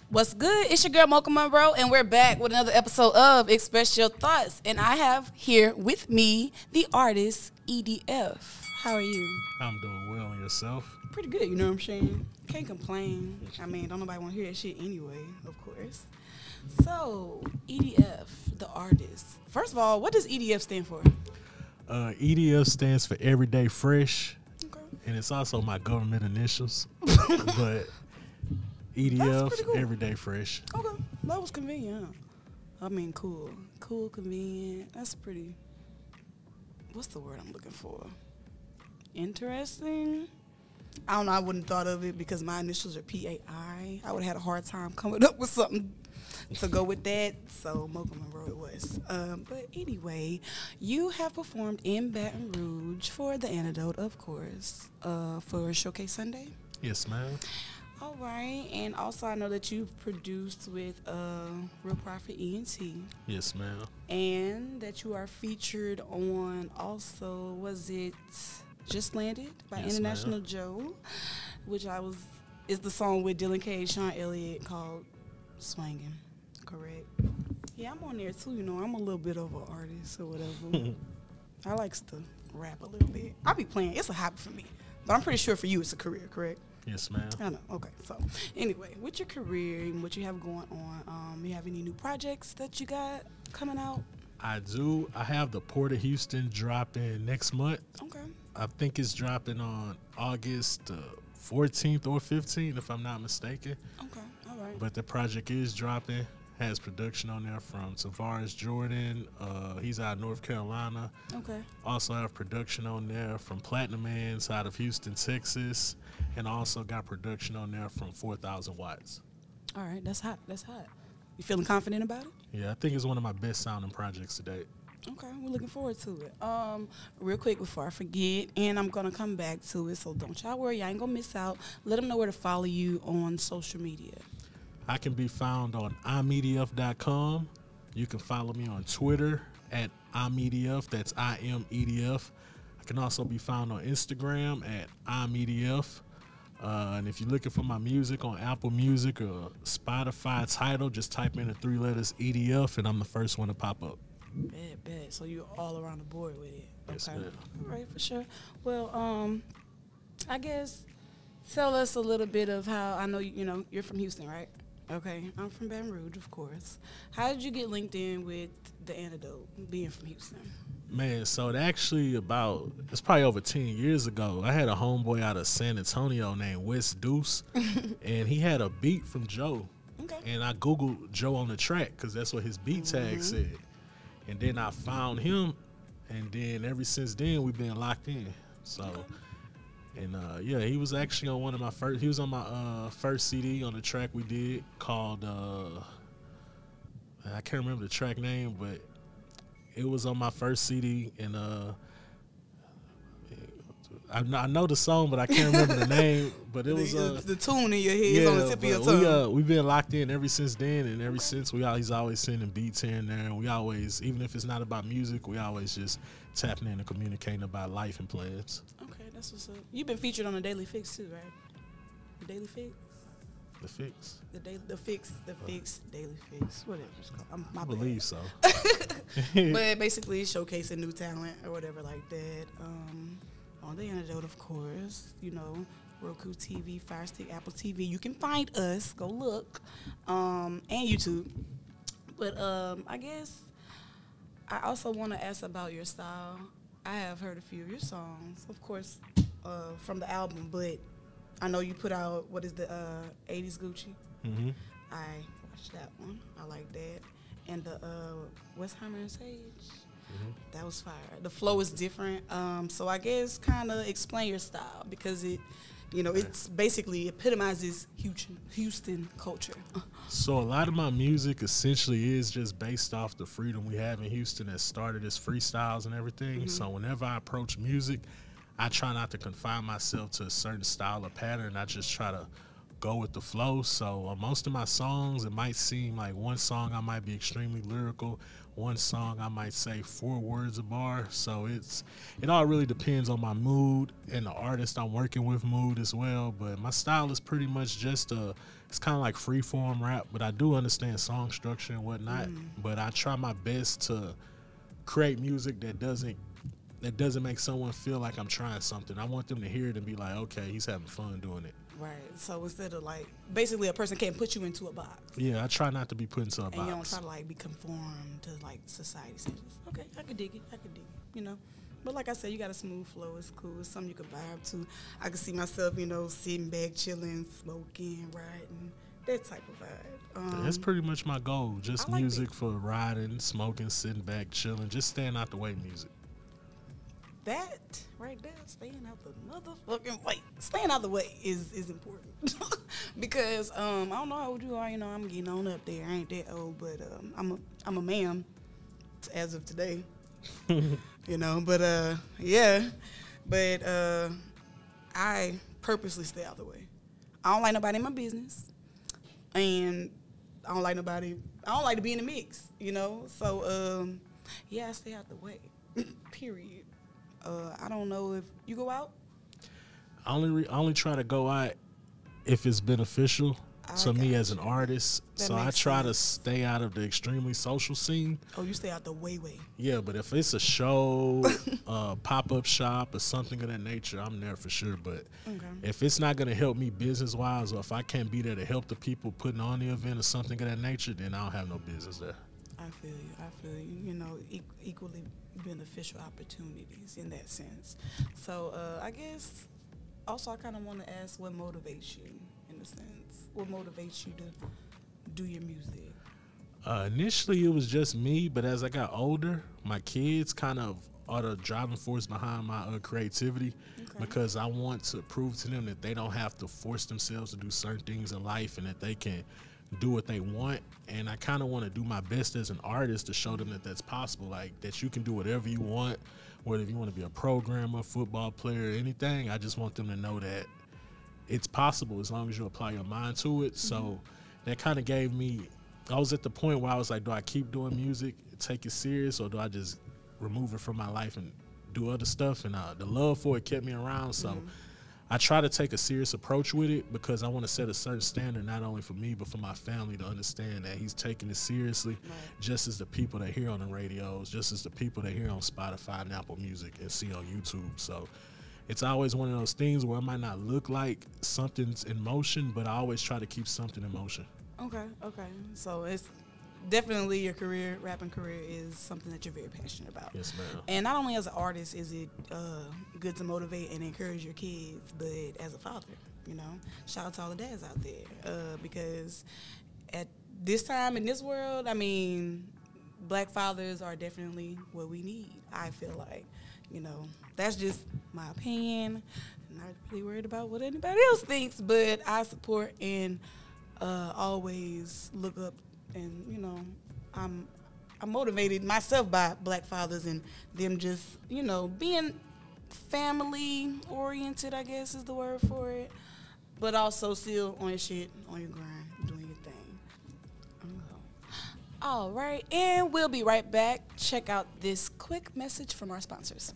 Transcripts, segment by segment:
What's good? It's your girl Mocha Monroe, and we're back with another episode of Express Your Thoughts. And I have here with me the artist EDF. How are you? I'm doing well. And yourself? Pretty good, you know what I'm saying? Can't complain. I mean, don't nobody want to hear that shit anyway, of course. So, EDF, the artist. First of all, what does EDF stand for? EDF stands for Everyday Fresh, Okay. and it's also my government initials. But EDF, cool. Everyday Fresh. Okay, that was convenient, huh? I mean, cool. Cool, convenient. That's pretty, what's the word I'm looking for? Interesting? I don't know, I wouldn't have thought of it because my initials are PAI. I would have had a hard time coming up with something to go with that, so Mocha Monroe it was. But anyway, you have performed in Baton Rouge for The Antidote, of course, for Showcase Sunday. Yes, ma'am. All right, and also I know that you've produced with Real Profit ENT. Yes, ma'am. And that you are featured on also, was it Just Landed by Yes, International ma'am. Joe, which is the song with Dylan K, Sean Elliott called Swangin', correct? Yeah, I'm on there too, you know, I'm a little bit of an artist or whatever. I likes to rap a little bit. I be playing, it's a hobby for me, but I'm pretty sure for you it's a career, correct? Yes, ma'am. I know. Okay. So, anyway, with your career and what you have going on, you have any new projects that you got coming out? I do. I have the Port of Houston dropping next month. Okay. I think it's dropping on August 14th or 15th, if I'm not mistaken. Okay. All right. But the project is dropping. Has production on there from Tavares Jordan. He's out of North Carolina. Okay. Also have production on there from Platinum Man's out of Houston, Texas. And also got production on there from 4,000 Watts. All right. That's hot. That's hot. You feeling confident about it? Yeah, I think it's one of my best sounding projects to date. Okay. We're looking forward to it. Real quick before I forget, and I'm going to come back to it, so don't y'all worry. I ain't going to miss out. Let them know where to follow you on social media. I can be found on imedf.com. You can follow me on Twitter at imedf. That's IMEDF. I can also be found on Instagram at imedf. And if you're looking for my music on Apple Music or Spotify title, just type in the 3 letters EDF, and I'm the first one to pop up. Bet. So you're all around the board with it. Yes, Okay. ma'am. All right, for sure. Well, I guess tell us a little bit of how, I know, you're from Houston, right? Okay. I'm from Baton Rouge, of course. How did you get linked in with The Antidote, being from Houston? Man, so it's probably over 10 years ago. I had a homeboy out of San Antonio named Wes Deuce, and he had a beat from Joe. Okay. And I Googled Joe on the track because that's what his beat tag said. And then I found him, and then ever since then, we've been locked in. So, and yeah, he was actually on he was on my first CD on the track we did called, I can't remember the track name, but it was on my first CD, and I know the song, but I can't remember the name. But it was the tune in your head is on the tip of your tongue. We've been locked in ever since then, and ever since he's always sending beats here and there, and we always, even if it's not about music, we always just tapping in and communicating about life and plans. Okay, that's what's up. You've been featured on the Daily Fix too, right? The Daily Fix. The Fix. The Fix, Daily Fix, whatever it's called. I believe so. But basically showcasing new talent or whatever like that. On The Antidote, of course, Roku TV, Fire Stick, Apple TV. You can find us. Go look. And YouTube. But I guess I also want to ask about your style. I have heard a few of your songs, of course, from the album, but I know you put out, what is the 80s Gucci? Mm-hmm. I watched that one. I like that. And the Westheimer Sage. Mm-hmm. That was fire. The flow is different. So I guess kind of explain your style because it's basically epitomizes Houston culture. So a lot of my music essentially is just based off the freedom we have in Houston that started as freestyles and everything. Mm-hmm. So whenever I approach music, I try not to confine myself to a certain style or pattern. I just try to go with the flow. So most of my songs, it might seem like one song I might be extremely lyrical, one song I might say 4 words a bar. So it all really depends on my mood and the artist I'm working with mood as well. But my style is pretty much just it's kind of like free form rap, but I do understand song structure and whatnot. But I try my best to create music that doesn't make someone feel like I'm trying something. I want them to hear it and be like, okay, he's having fun doing it. Right. So instead of like, basically a person can't put you into a box. Yeah, I try not to be put into a box. And you don't try to like be conformed to like society standards. Okay, I could dig it. You know. But like I said, you got a smooth flow. It's cool. It's something you could vibe to. I can see myself, you know, sitting back, chilling, smoking, riding, that type of vibe. That's pretty much my goal. Just like music that. for riding, smoking, sitting back, chilling, just staying out the way music. That right there, staying out the motherfucking way. Staying out the way is important. Because I don't know how old you are, you know, I'm getting on up there. I ain't that old, but I'm a ma'am as of today. You know, but yeah. But I purposely stay out the way. I don't like nobody in my business. And I don't like to be in the mix, you know? So yeah, I stay out the way. Period. I don't know if you go out. I only try to go out if it's beneficial to me as an artist. So I try to stay out of the extremely social scene. Oh, you stay out the way. Yeah, but if it's a show, pop-up shop, or something of that nature, I'm there for sure. But if it's not going to help me business-wise, or if I can't be there to help the people putting on the event or something of that nature, then I don't have no business there. I feel you. You know, equally beneficial opportunities in that sense. So I guess also I kind of want to ask what motivates you in a sense. What motivates you to do your music? Initially, it was just me, but as I got older, my kids kind of are the driving force behind my creativity because I want to prove to them that they don't have to force themselves to do certain things in life and that they can do what they want. And I kind of want to do my best as an artist to show them that that's possible, like that you can do whatever you want, whether you want to be a programmer, football player, anything. I just want them to know that it's possible as long as you apply your mind to it. So that kind of gave me, I was at the point where I was like, do I keep doing music, take it serious, or do I just remove it from my life and do other stuff? And the love for it kept me around. So I try to take a serious approach with it because I want to set a certain standard, not only for me, but for my family to understand that he's taking it seriously, just as the people that hear on the radios, just as the people that hear on Spotify and Apple Music and see on YouTube. So it's always one of those things where it might not look like something's in motion, but I always try to keep something in motion. Okay. So it's definitely your career, rapping career, is something that you're very passionate about. Yes, ma'am. And not only as an artist is it good to motivate and encourage your kids, but as a father, you know, shout out to all the dads out there because at this time in this world, I mean, black fathers are definitely what we need. I feel like, you know, that's just my opinion. I'm not really worried about what anybody else thinks, but I support and always look up. And, you know, I'm motivated myself by black fathers and them just, you know, being family-oriented, I guess is the word for it, but also still on your shit, on your grind, doing your thing. All right, and we'll be right back. Check out this quick message from our sponsors.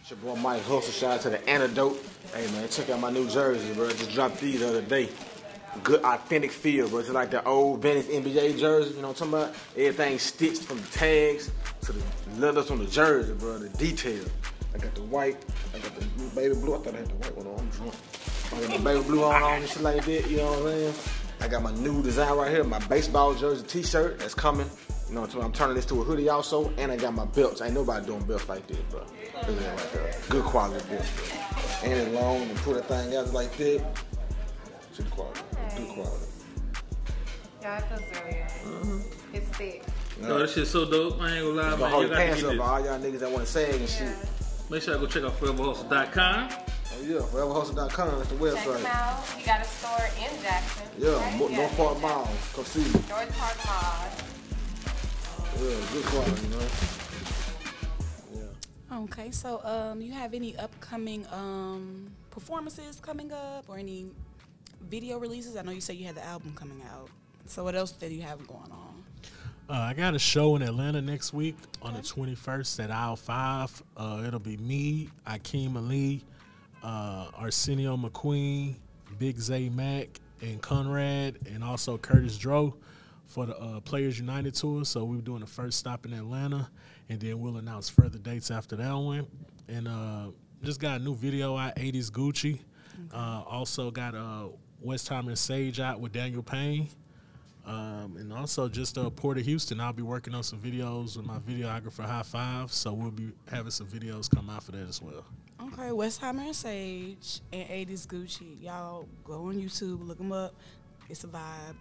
It's your boy Mike Hustle. Shout out to The Antidote. Hey, man, check out my new jersey, bro. Just dropped these the other day. Good authentic feel, bro. It's like the old Venice NBA jersey, you know what I'm talking about? Everything stitched from the tags to the leathers on the jersey, bro. The detail. I got the white, I got the baby blue. I thought I had the white one on. I'm drunk. I got my baby blue on and shit like that, you know what I'm saying? I got my new design right here, my baseball jersey t-shirt that's coming. You know what I'm talking about? I'm turning this to a hoodie also, and I got my belts. Ain't nobody doing belts like this, bro. Look at that right there. Good quality belts, bro. And it's long and put a thing out like that. Good quality. Good quality. Yeah, it feels really good. It's thick. No, this shit's so dope. I ain't gonna lie, man. Hold You your gotta pants get up, this. all y'all niggas that want to sag and shit. Make sure I go check out foreverhustle.com. Oh yeah, foreverhustle.com. That's the Check website. them out. You got a store in Jackson. Yeah, right? North Park Mall. Come see me. North Park Mall. Yeah, good quality, man. Yeah. Okay, so you have any upcoming performances coming up or any video releases? I know you said you had the album coming out. So what else do you have going I got a show in Atlanta next week on the 21st at Aisle 5. It'll be me, Akeem Ali, Arsenio McQueen, Big Zay Mack, and Conrad, and also Curtis Dro for the Players United Tour. So we're doing the first stop in Atlanta, and then we'll announce further dates after that one. And just got a new video out, 80s Gucci. Also got Westheimer and Sage out with Daniel Payne. And also just Port of Houston, I'll be working on some videos with my videographer High Five, so we'll be having some videos come out for that as well. Okay, Westheimer and Sage and 80s Gucci. Y'all go on YouTube, look them up. It's a vibe.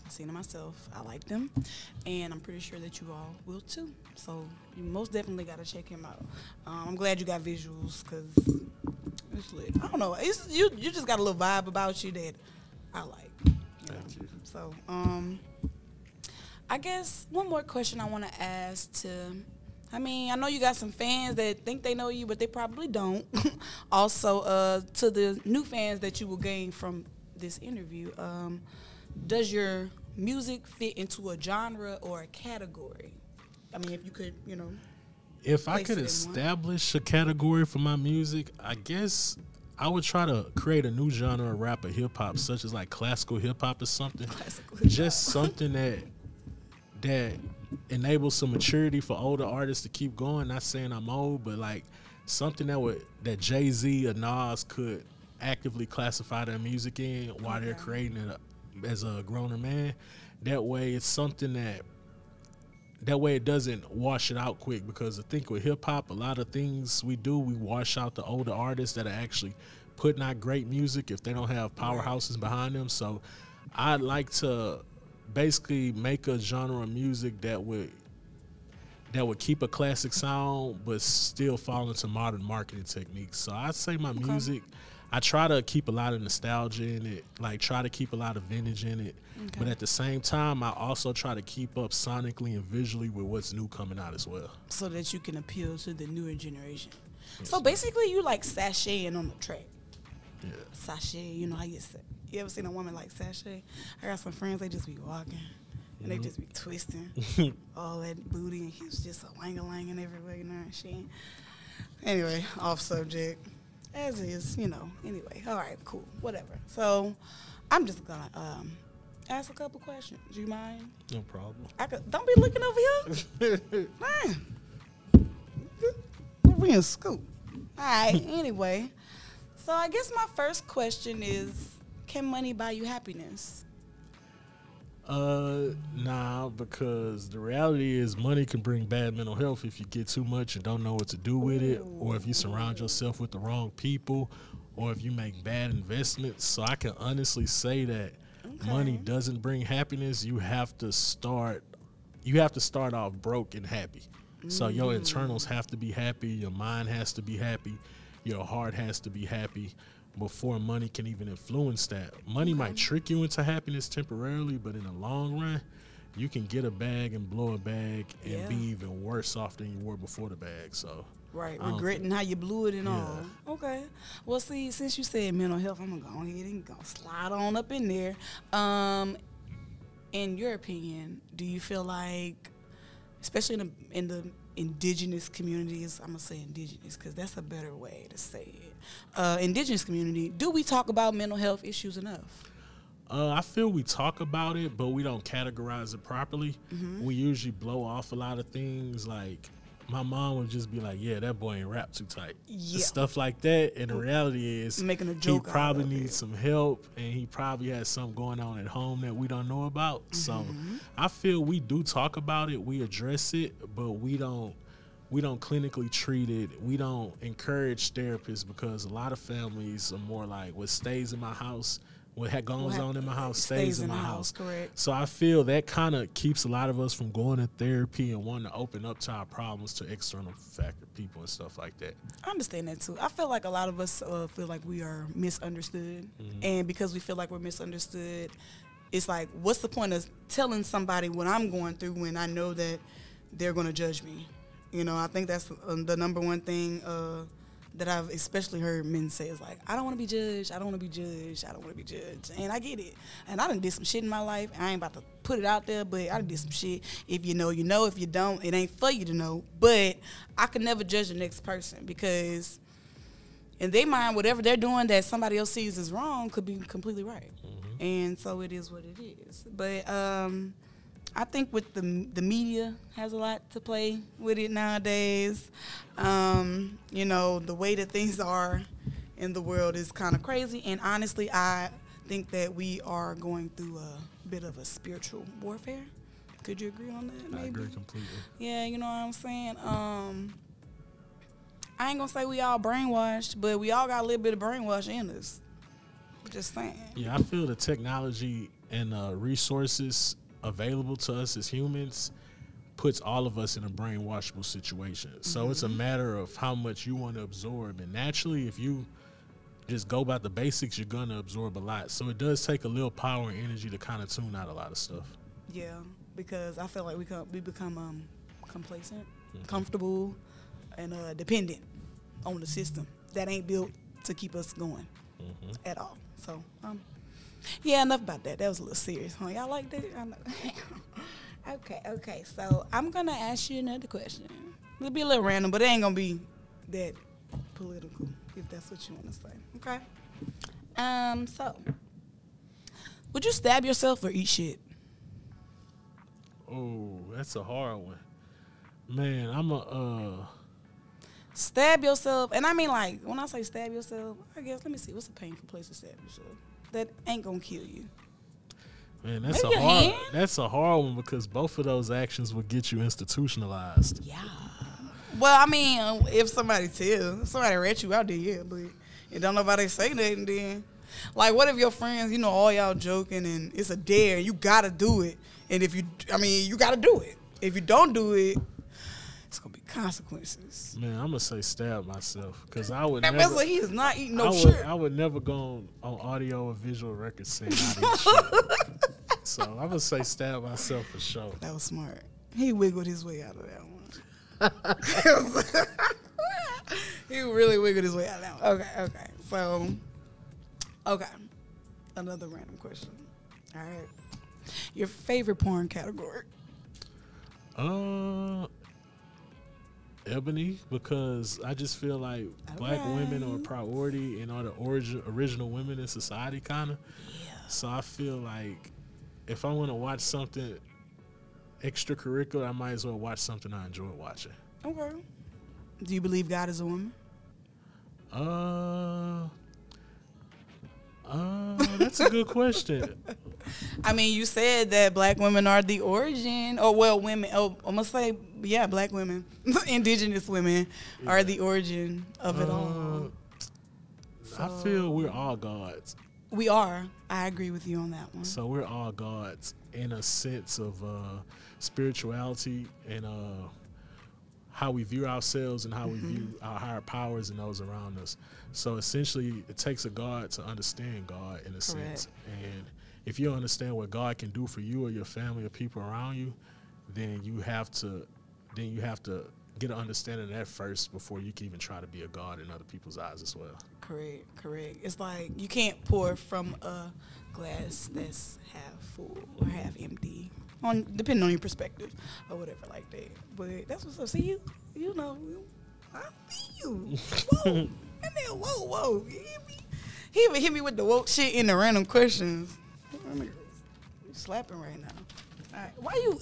I've seen them myself. I like them. And I'm pretty sure that you all will too. So you most definitely got to check him out. I'm glad you got visuals because it's lit. I don't know. You just got a little vibe about you that I like. Thank you. So, I guess one more question I want to ask I know you got some fans that think they know you, but they probably don't. Also, to the new fans that you will gain from this interview, does your music fit into a genre or a category? I mean, if you could, If I could establish a category for my music, I guess I would try to create a new genre of rap or hip hop, such as like classical hip hop or something. Just something that enables some maturity for older artists to keep going. Not saying I'm old, but like something that Jay-Z or Nas could actively classify their music in while they're creating it as a grown man. That way, it's something that way it doesn't wash it out quick, because I think with hip-hop, a lot of things we wash out the older artists that are actually putting out great music if they don't have powerhouses behind them. So I'd like to basically make a genre of music that would keep a classic sound but still fall into modern marketing techniques. So I'd say my music, I try to keep a lot of nostalgia in it, like try to keep a lot of vintage in it. But at the same time, I also try to keep up sonically and visually with what's new coming out as well. So that you can appeal to the newer generation. Yes, so basically you like sashaying on the track. Yeah. Sashay, you know how you say. You ever seen a woman like sashay? I got some friends, they just be walking. And they just be twisting all that booty, and he was just a wang-a-langing everywhere, and shit. Anyway, off subject. As is, Anyway, all right, cool, whatever. So I'm just going to ask a couple questions. Do you mind? No problem. Don't be looking over here. Man. We're in school. All right, anyway. So I guess my first question is, can money buy you happiness? Nah, because the reality is money can bring bad mental health if you get too much and don't know what to do with it, or if you surround yourself with the wrong people, or if you make bad investments. So I can honestly say that money doesn't bring happiness. You have to start off broke and happy. So your internals have to be happy, your mind has to be happy, your heart has to be happy before money can even influence that. Money might trick you into happiness temporarily, but in the long run, you can get a bag and blow a bag and be even worse off than you were before the bag. So regretting how you blew it and all. Okay. Well, see, since you said mental health, I'm gonna go ahead and slide on up in there. In your opinion, do you feel like, especially in the indigenous communities, I'm gonna say indigenous because that's a better way to say it. Indigenous community, do we talk about mental health issues enough? I feel we talk about it, but we don't categorize it properly. We usually blow off a lot of things. Like my mom would just be like, "Yeah, that boy ain't rap too tight," stuff like that. And the reality is, making a joke, he probably needs some help, and he probably has something going on at home that we don't know about. So I feel we do talk about it, we address it, but we don't clinically treat it. We don't encourage therapists, because a lot of families are more like, what stays in my house, what goes on in my house stays in my house. Correct. So I feel that kind of keeps a lot of us from going to therapy and wanting to open up to our problems to external people and stuff like that. I understand that too. I feel like a lot of us feel like we are misunderstood. And because we feel like we're misunderstood, it's like, what's the point of telling somebody what I'm going through when I know that they're going to judge me? I think that's the number one thing that I've especially heard men say is like, I don't want to be judged. I don't want to be judged. I don't want to be judged. And I get it. And I done did some shit in my life. I ain't about to put it out there, but I done did some shit. If you know, you know. If you don't, it ain't for you to know. But I could never judge the next person because in their mind, whatever they're doing that somebody else sees as wrong could be completely right. Mm-hmm. And so it is what it is. But I think with the media has a lot to play with it nowadays. You know, the way that things are in the world is kind of crazy. And honestly, I think that we are going through a bit of a spiritual warfare. Could you agree on that, maybe? I agree completely. Yeah, you know what I'm saying? I ain't going to say we all brainwashed, but we all got a little bit of brainwash in us. Just saying. Yeah, I feel the technology and resources available to us as humans puts all of us in a brainwashable situation. So it's a matter of how much you want to absorb. And naturally, if you just go about the basics, you're going to absorb a lot. So it does take a little power and energy to kind of tune out a lot of stuff. Yeah, because I feel like we become complacent, comfortable, and dependent on the system that ain't built to keep us going at all. So, yeah, enough about that. That was a little serious, huh? Y'all like that? I know. Okay. So I'm going to ask you another question. It'll be a little random, but it ain't going to be that political, if that's what you want to say. Okay? So, would you stab yourself or eat shit? Oh, that's a hard one. Man, I'm a... Stab yourself, and I mean, like, when I say stab yourself, I guess, let me see, what's a painful place to stab yourself that ain't gonna kill you? Man, that's a hard one because both of those actions would get you institutionalized. Yeah. Well, I mean, if somebody rat you out there, yeah, but if don't nobody say nothing, then, like, what if your friends, you know, all y'all joking and it's a dare, and you gotta do it, and if you gotta do it. If you don't do it, it's gonna be consequences. Man, I'm gonna say stab myself because I would that never. Like he is not eating no shit. I would never go on audio or visual records saying I eat shit. So I'm gonna say stab myself for sure. That was smart. He wiggled his way out of that one. He really wiggled his way out of that one. Okay. So, another random question. All right. Your favorite porn category? Ebony, because I just feel like black women are a priority and are the original women in society, kind of. Yeah. So I feel like if I want to watch something extracurricular, I might as well watch something I enjoy watching. Okay. Do you believe God is a woman? That's a good question. I mean, you said that black women are the origin, or well, women. Oh, I'm gonna say, yeah, black women, indigenous women are the origin of it all. I feel we're all gods. We are. I agree with you on that one. So we're all gods in a sense of spirituality and how we view ourselves and how we view our higher powers and those around us. So essentially, it takes a God to understand God in a sense. And if you understand what God can do for you or your family or people around you, then you have to get an understanding of that first before you can even try to be a God in other people's eyes as well. Correct. It's like you can't pour from a glass that's half full or half empty, depending on your perspective or whatever like that. But that's what's up. See, you know, I see you. Whoa. And then, whoa. He even hit me with the woke shit in the random questions. You slapping right now. All right, why you?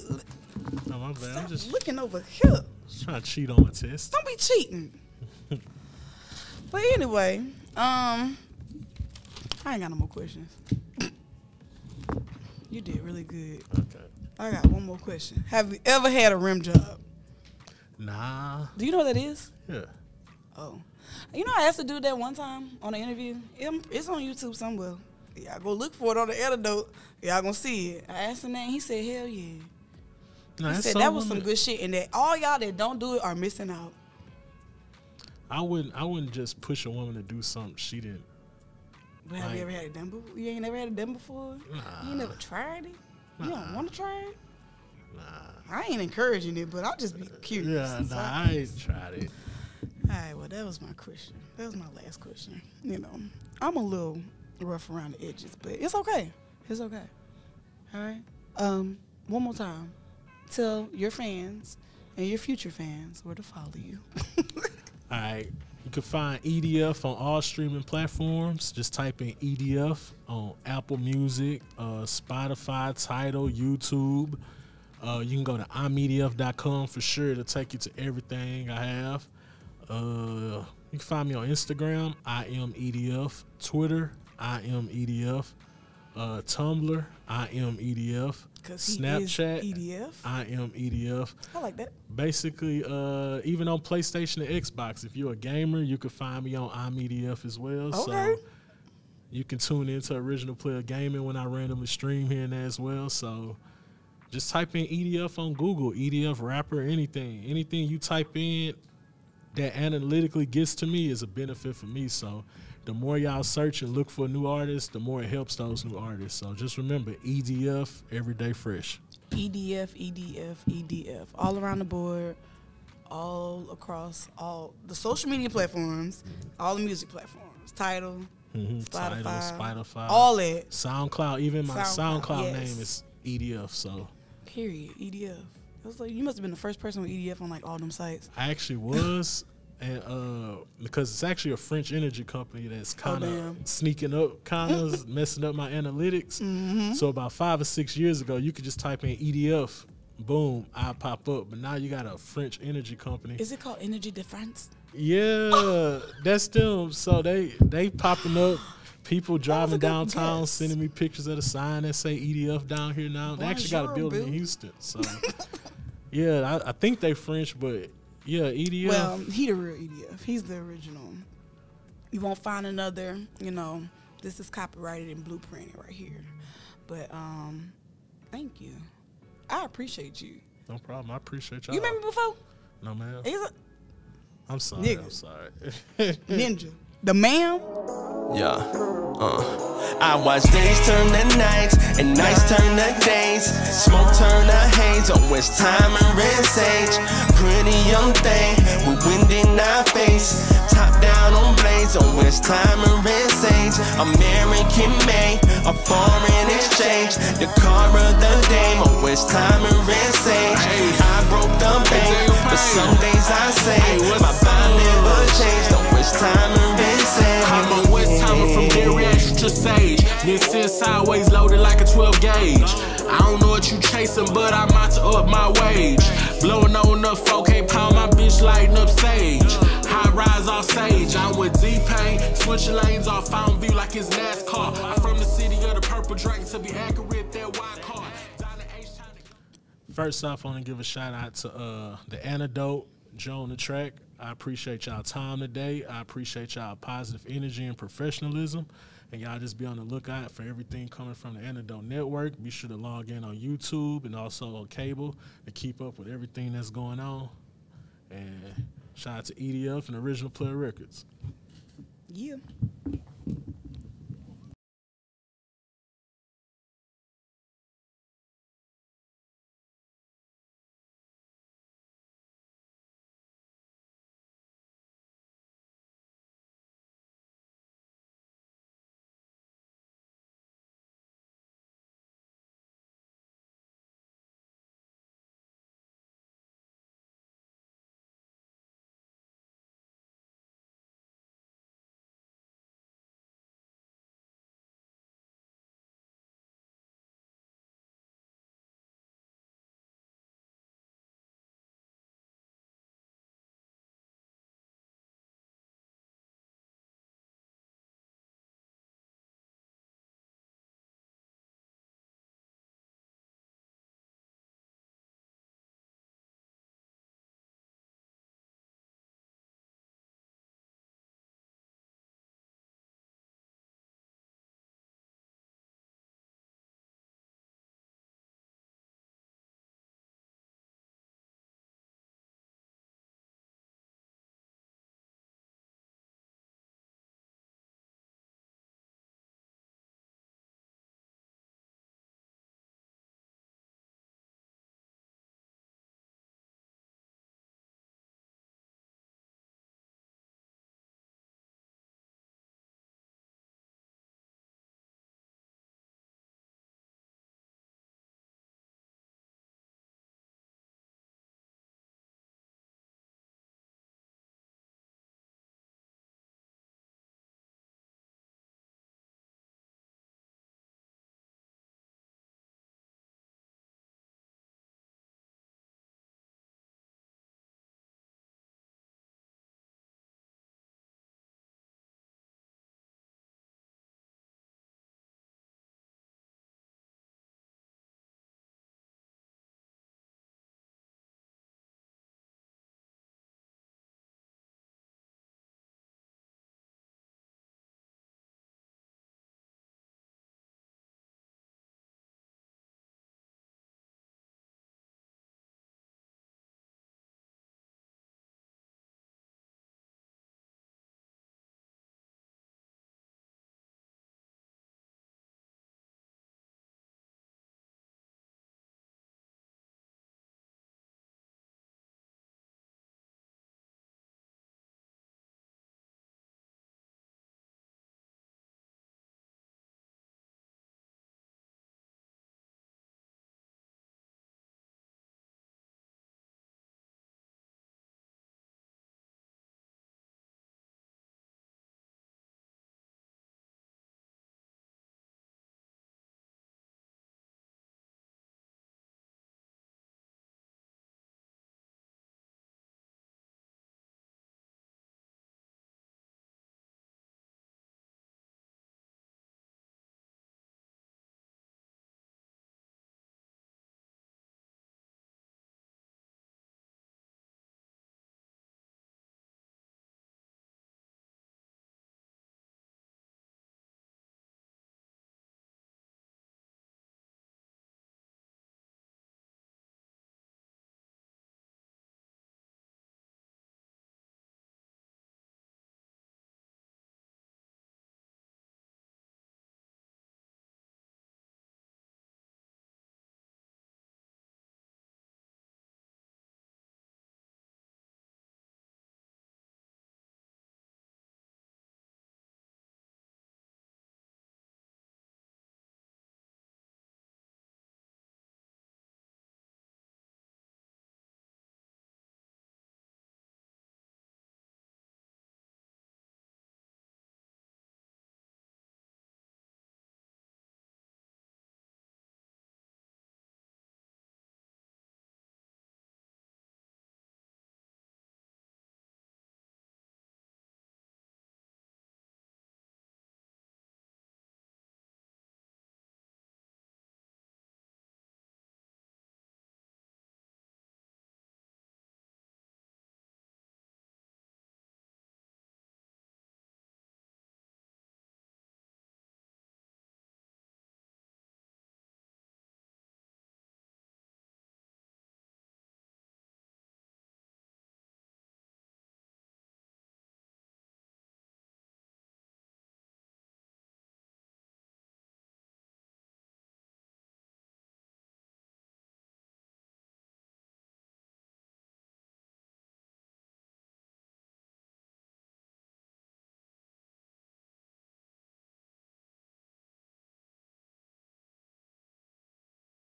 No, my bad. I'm just looking over here. Just trying to cheat on my test. Don't be cheating. But anyway, I ain't got no more questions. You did really good. Okay. I got one more question. Have you ever had a rim job? Nah. Do you know what that is? Yeah. Oh. You know, I asked a dude that one time on an interview. It's on YouTube somewhere. Y'all go look for it on the antidote. Y'all gonna see it. I asked him that, and he said, hell yeah. Nah, he said that was some good shit, and that all y'all that don't do it are missing out. I wouldn't just push a woman to do something she didn't. But have you ever had it done before? You ain't never had it done before? Nah. You ain't never tried it? Nah. You don't want to try it? Nah. I ain't encouraging it, but I'll just be curious. Yeah, nah, I ain't tried it. right, well, that was my question. That was my last question. You know, I'm a little rough around the edges, but it's okay. It's okay. All right? One more time. Tell your fans and your future fans where to follow you. All right. You can find EDF on all streaming platforms. Just type in EDF on Apple Music, Spotify, Tidal, YouTube. You can go to imedf.com for sure. It'll take you to everything I have. You can find me on Instagram, I am EDF, Twitter, I am EDF, Tumblr, I am EDF, Snapchat, EDF. I am EDF. I like that. Basically, even on PlayStation and Xbox, if you're a gamer, you can find me on I'm EDF as well. Okay. So you can tune into Original Player Gaming when I randomly stream here and there as well. So just type in EDF on Google, EDF rapper, anything. Anything you type in that analytically gets to me is a benefit for me. So the more y'all search and look for new artists, the more it helps those new artists. So just remember, EDF, Everyday Fresh. EDF, EDF, EDF. All around the board, all across all the social media platforms, all the music platforms, Tidal, Spotify, all that. SoundCloud, even my SoundCloud yes. name is EDF. So period, EDF. I was like, you must have been the first person with EDF on like all them sites. I actually was, and because it's actually a French energy company that's kind of sneaking up, kind of messing up my analytics. So about 5 or 6 years ago, you could just type in EDF, boom, I pop up. But now you got a French energy company. Is it called Energy de France? Yeah, that's them. So they popping up. People driving downtown, sending me pictures of the sign that say EDF down here now. They actually got a building in Houston. So, yeah, I think they French, but, yeah, EDF. Well, he the real EDF. He's the original. You won't find another, you know, this is copyrighted and blueprinted right here. But, thank you. I appreciate you. No problem. I appreciate y'all. You remember before? No, man. I'm sorry. Nigga. I'm sorry. Ninja. The ma'am? Yeah. I watch days turn to nights and nights turn to days. Smoke turn to haze on Westheimer Red Sage. Pretty young thing with wind in our face. Top down on blades on Westheimer Red Sage. American made, a foreign exchange. The car of the day on Westheimer Red Sage. I broke the bank, but some days I say my bond never changed on Westheimer Red Sage. I'm a Westheimer from Darius to Sage. This is sideways loaded like a 12 gauge. I don't know what you chasing, but I'm out to up my wage. Blowing on the 4K pound, my bitch lighting up sage. High rise off stage, I'm with D-Pain. Switching lanes off Fountain View like it's NASCAR. I'm from the city of the purple dragon, to be accurate, that white car. First off, I want to give a shout out to the Antidote, Joe on the track. I appreciate y'all time today. I appreciate y'all positive energy and professionalism. And y'all just be on the lookout for everything coming from the Antidote Network. Be sure to log in on YouTube and also on cable to keep up with everything that's going on. And shout out to EDF and Original Player Records. Yeah.